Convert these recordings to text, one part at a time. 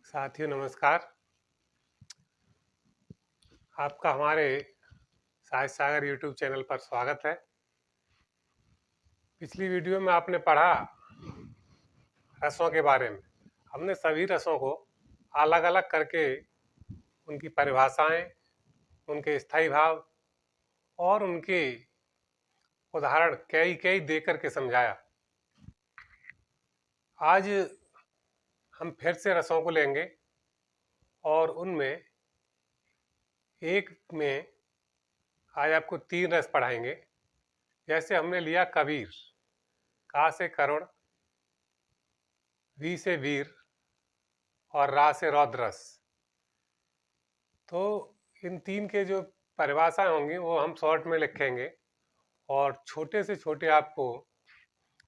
साथियों नमस्कार। आपका हमारे साहित्य सागर यूट्यूब चैनल पर स्वागत है। पिछली वीडियो में आपने पढ़ा रसों के बारे में। हमने सभी रसों को अलग अलग करके उनकी परिभाषाएं, उनके स्थायी भाव और उनके उदाहरण कई कई दे करके समझाया। आज हम फिर से रसों को लेंगे और उनमें एक में आज आपको 3 रस पढ़ाएंगे। जैसे हमने लिया कबीर, का से करुण, वी से वीर और रा से रौद्रस। तो इन 3 के जो परिभाषाएं होंगी वो हम शॉर्ट में लिखेंगे और छोटे से छोटे आपको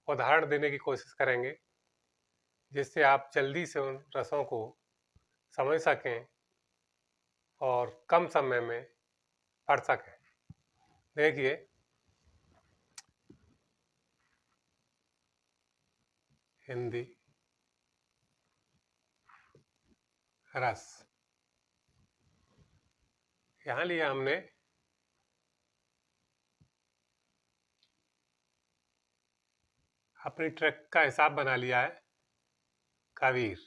उदाहरण देने की कोशिश करेंगे, जिससे आप जल्दी से उन रसों को समझ सकें और कम समय में पढ़ सकें। देखिए, हिंदी रस, यहाँ लिया हमने अपनी ट्रैक का हिसाब बना लिया है कबीर,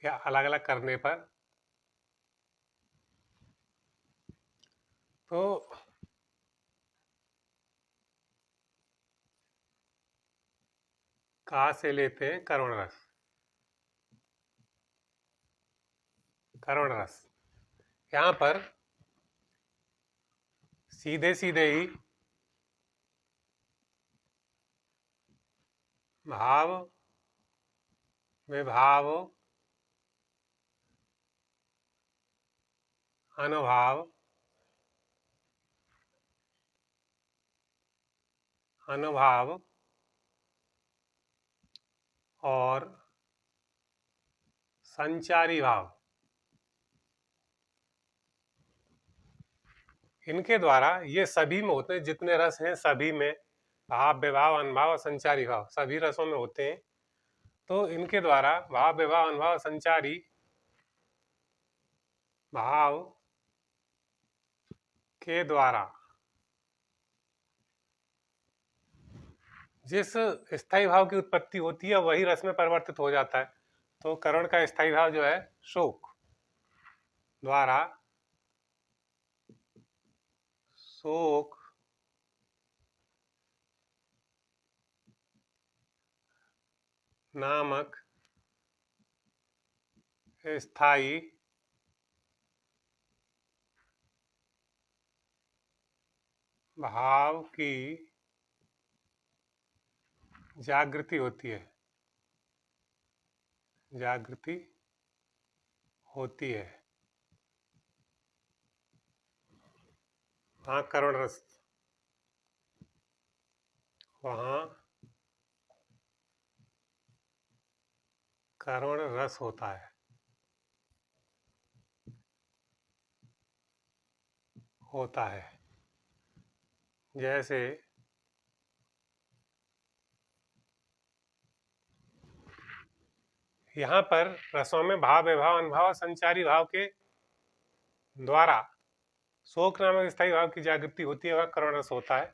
या अलग अलग करने पर। तो का से लेते हैं करुण रस। करुण रस यहाँ पर सीधे सीधे ही भाव, विभाव, अनुभाव, अनुभाव और संचारी भाव, इनके द्वारा ये सभी में होते हैं। जितने रस हैं सभी में भाव, विभाव, अनुभाव और संचारी भाव सभी रसों में होते हैं। तो इनके द्वारा भाव, विभाव, अनुभाव, संचारी भाव के द्वारा जिस स्थायी भाव की उत्पत्ति होती है वही रस में परिवर्तित हो जाता है। तो करुण का स्थायी भाव जो है शोक द्वारा, शोक नामक स्थायी भाव की जागृति होती है। जागृति होती है वहाँ करुण रस, वहाँ करुण रस होता है। जैसे यहाँ पर रसों में भाव, विभाव, अनुभाव और संचारी भाव के द्वारा शोक नामक स्थायी भाव की जागृति होती है, वह करुण रस होता है।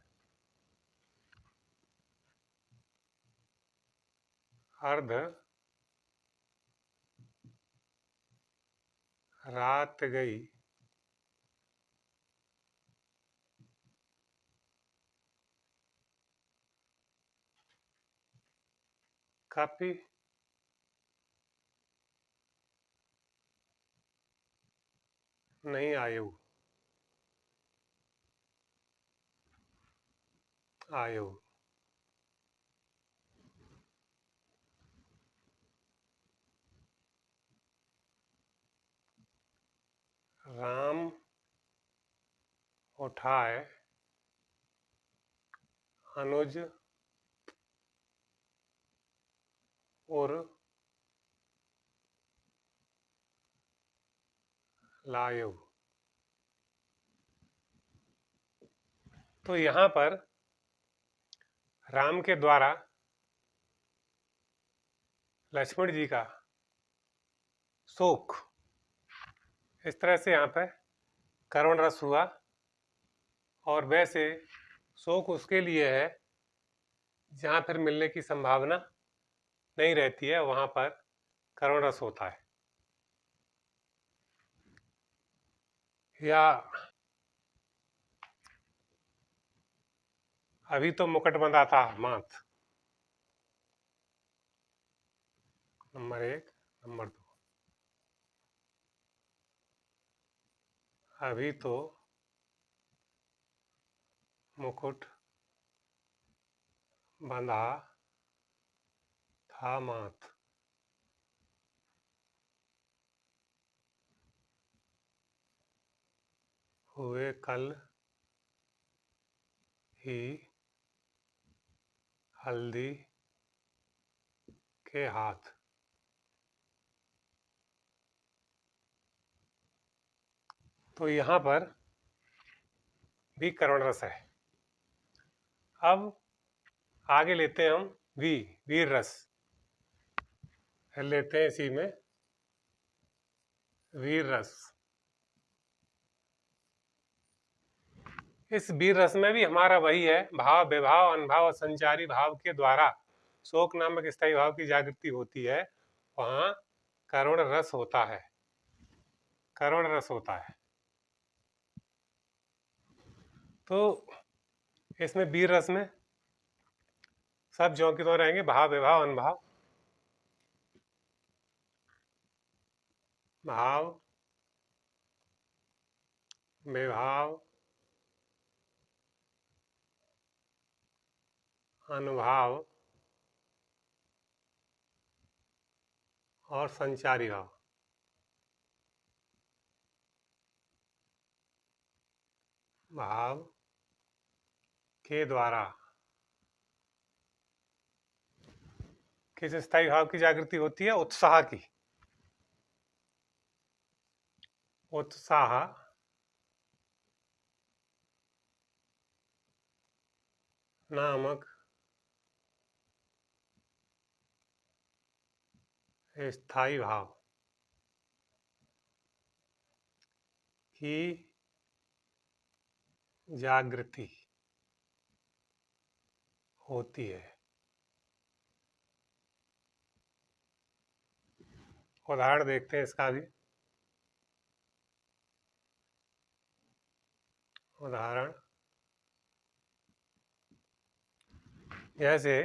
अर्ध रात गई, कपि नहीं आयु, आयु राम उठाए अनुज उर लायु। तो यहाँ पर राम के द्वारा लक्ष्मण जी का शोक, इस तरह से यहाँ पे करुण रस हुआ। और वैसे शोक उसके लिए है जहाँ फिर मिलने की संभावना नहीं रहती है, वहाँ पर करुण रस होता है। या अभी तो मुकुट बंधा था माथ, नंबर 1। नंबर 2, अभी तो मुकुट बंधा था माथ, हुए कल ही हल्दी के हाथ। तो यहाँ पर भी करुण रस है। अब आगे लेते हैं हम वीर रस, फिर लेते हैं इसी में वीर रस। इस वीर रस में भी हमारा वही है, भाव विभाव अनुभव और संचारी भाव के द्वारा शोक नामक स्थायी भाव की जागृति होती है, वहां करुण रस होता है। करुण रस होता है। तो इसमें वीर रस में सब ज्यों की त्यों रहेंगे, भाव विभाव अनुभव, भाव विभाव अनुभाव और संचारी भाव, भाव के द्वारा किस स्थायी भाव की जागृति होती है? उत्साह की। उत्साह नामक स्थायी भाव की जागृति होती है। उदाहरण देखते हैं इसका भी। उदाहरण जैसे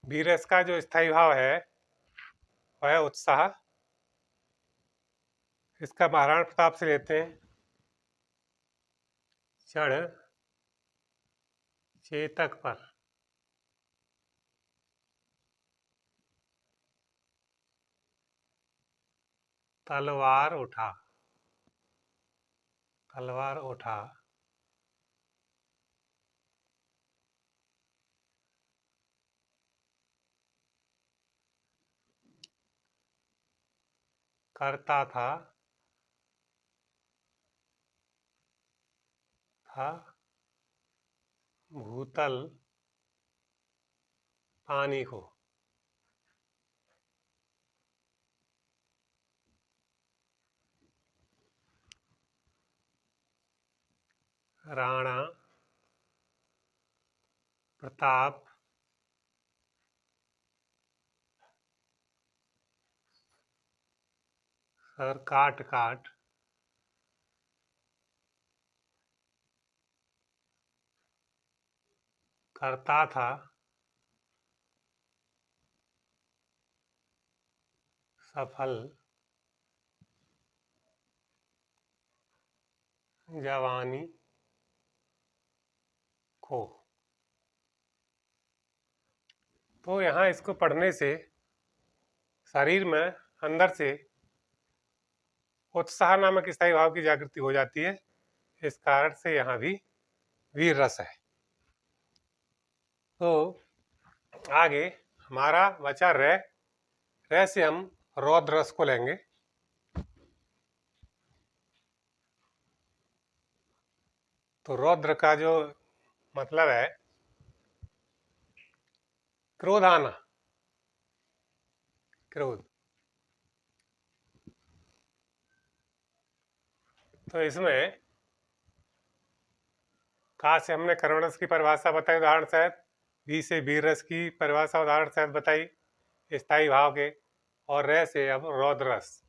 वीरस का जो स्थायी भाव है वह है उत्साह। इसका महाराणा प्रताप से लेते हैं। चढ़ चेतक पर तलवार उठा, तलवार उठा, करता था भूतल पानी को, राणा प्रताप सर काट काट करता था सफल जवानी को। तो यहाँ इसको पढ़ने से शरीर में अंदर से उत्साह नामक स्थायी भाव की जागृति हो जाती है। इस कारण से यहाँ भी वीर रस है। तो आगे हमारा बचा रे से हम रौद्र रस को लेंगे। तो रौद्र का जो मतलब है क्रोध आना, क्रोध। तो इसमें का से हमने करुण रस की परिभाषा बताई उदाहरण सहित, वी से वीर रस की परिभाषा उदाहरण सहित बताई स्थायी भाव के, और रह से अब रौद्र रस।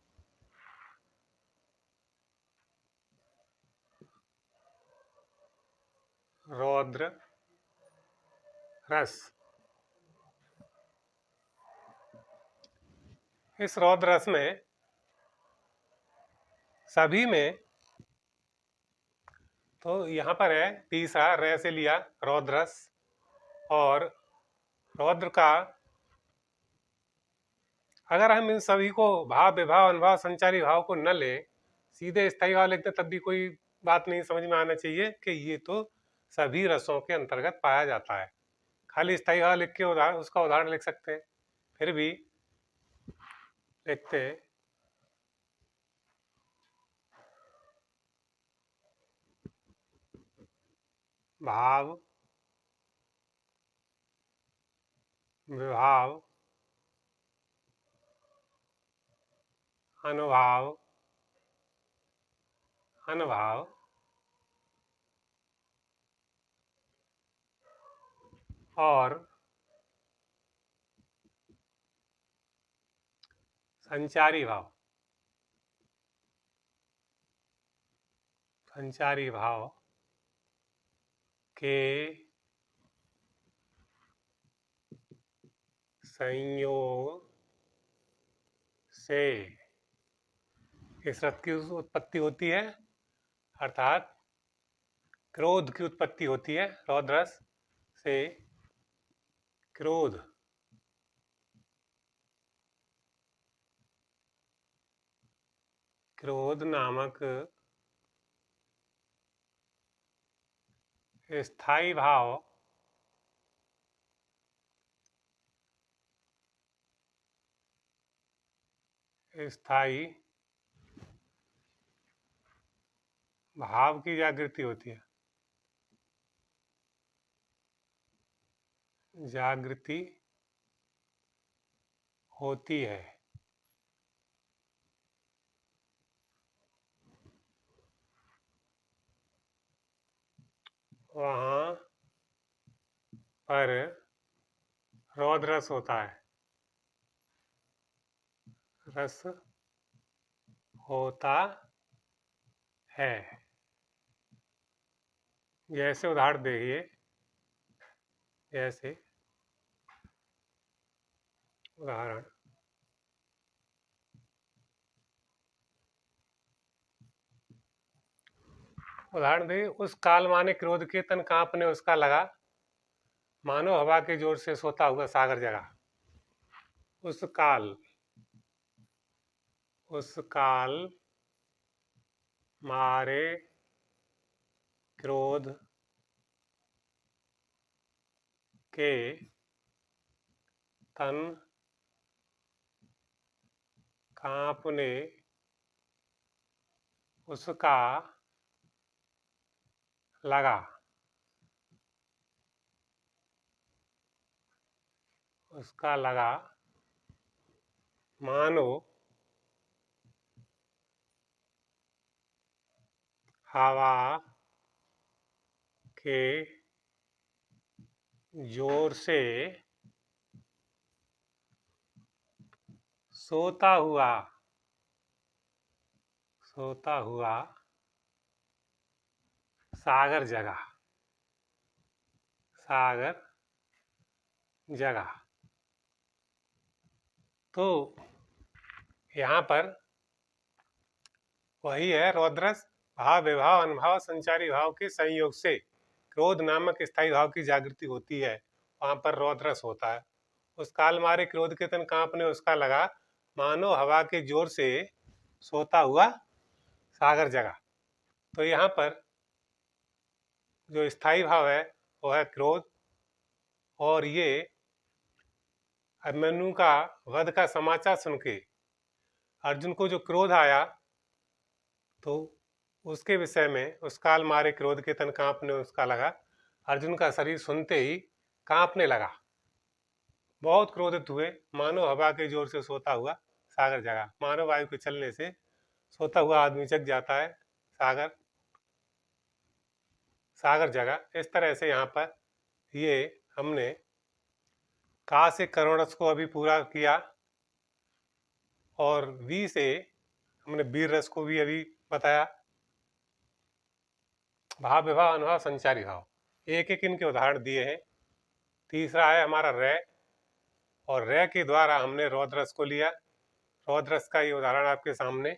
रौद्र रस। इस रौद्र रस में सभी में, तो यहाँ पर है तीसरा रह से लिया रौद्र रस, और रौद्र का अगर हम इन सभी को भाव विभाव अनुभव संचारी भाव को न ले, सीधे स्थायी भाव लिखते तब भी कोई बात नहीं समझ में आना चाहिए कि ये तो सभी रसों के अंतर्गत पाया जाता है। खाली स्थायी भाव लिख के उदाहरण उसका उदाहरण लिख सकते हैं। फिर भी लिखते हैं भाव विभाव अनुभाव अनुभव और संचारी भाव। संचारी भाव के संयोग से इस रस की उत्पत्ति होती है, अर्थात क्रोध की उत्पत्ति होती है। रौद्र रस से क्रोध क्रोध नामक स्थायी भाव स्थायी भाव की जागृति होती है। जागृति होती है। वहां पर रौद्र रस होता है। रस होता है। जैसे उदाहरण देखिए, जैसे उदाहरण उदाहरण दे, उस काल माने क्रोध के तन कांपने उसका लगा, मानो हवा के जोर से सोता हुआ सागर जगा। उस काल मारे क्रोध के तन कांपने उसका लगा। उसका लगा मानो हवा के जोर से सोता हुआ सागर जगा। सागर जगा। तो यहाँ पर वही है रौद्रस, भाव विभाव अनुभव संचारी भाव के संयोग से क्रोध नामक स्थायी भाव की जागृति होती है। वहां पर रौद्रस होता है। उस काल मारे क्रोध के तन कांपने उसका लगा, मानो हवा के जोर से सोता हुआ सागर जगा। तो यहाँ पर जो स्थायी भाव है वो है क्रोध, और ये अभिमन्यु का वध का समाचार सुन के अर्जुन को जो क्रोध आया, तो उसके विषय में उस काल मारे क्रोध के तन कांपने उसका लगा, अर्जुन का शरीर सुनते ही कांपने लगा। बहुत क्रोधित हुए, मानो हवा के जोर से सोता हुआ सागर जगा। मानो वायु के चलने से सोता हुआ आदमी जग जाता है, सागर सागर जगा। इस तरह से यहाँ पर ये हमने का से करोड़स को अभी पूरा किया, और वी से हमने वीर रस को भी अभी बताया। भाव विभाव अनुभाव संचारी भाव, एक एक इनके उदाहरण दिए हैं। तीसरा है हमारा रे, और रे के द्वारा हमने रौद्रस को लिया। रौद्रस का ये उदाहरण आपके सामने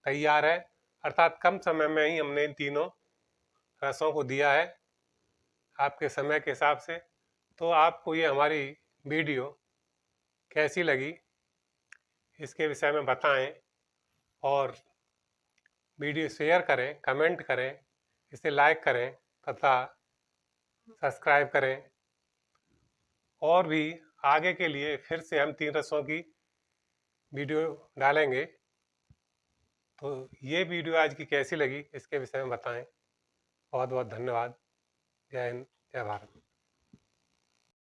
तैयार है, अर्थात कम समय में ही हमने इन तीनों रसों को दिया है आपके समय के हिसाब से। तो आपको ये हमारी वीडियो कैसी लगी इसके विषय में बताएं, और वीडियो शेयर करें, कमेंट करें, इसे लाइक करें तथा सब्सक्राइब करें। और भी आगे के लिए फिर से हम 3 रसों की वीडियो डालेंगे। तो ये वीडियो आज की कैसी लगी इसके विषय में बताएं। बहुत बहुत धन्यवाद। जय हिंद, जय भारत।